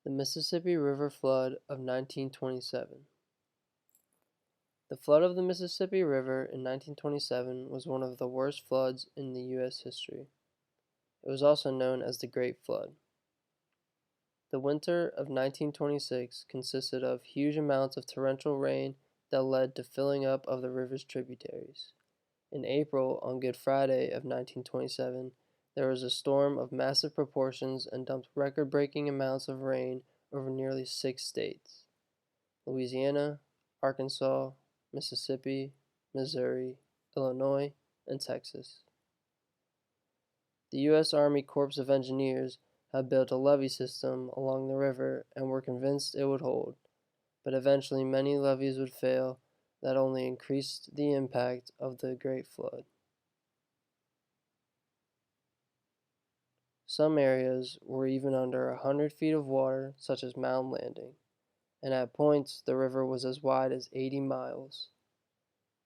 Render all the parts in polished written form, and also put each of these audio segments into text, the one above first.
The Mississippi River Flood of 1927. The flood of the Mississippi River in 1927 was one of the worst floods in U.S. history. It was also known as the Great Flood. The winter of 1926 consisted of huge amounts of torrential rain that led to filling up of the river's tributaries. In April, on Good Friday of 1927, there was a storm of massive proportions and dumped record-breaking amounts of rain over nearly 6 states: Louisiana, Arkansas, Mississippi, Missouri, Illinois, and Texas. The U.S. Army Corps of Engineers had built a levee system along the river and were convinced it would hold, but eventually many levees would fail that only increased the impact of the Great Flood. Some areas were even under 100 feet of water, such as Mound Landing, and at points the river was as wide as 80 miles.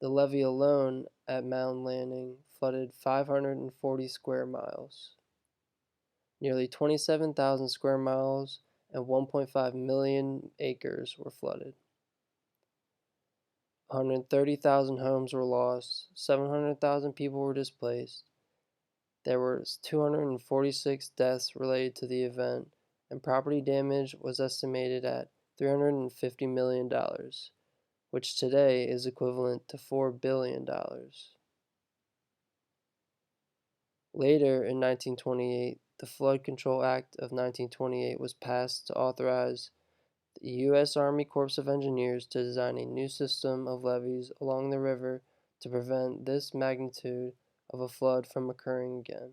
The levee alone at Mound Landing flooded 540 square miles. Nearly 27,000 square miles and 1.5 million acres were flooded. 130,000 homes were lost, 700,000 people were displaced. There were 246 deaths related to the event, and property damage was estimated at $350 million, which today is equivalent to $4 billion. Later, in 1928, the Flood Control Act of 1928 was passed to authorize the U.S. Army Corps of Engineers to design a new system of levees along the river to prevent this magnitude of a flood from occurring again.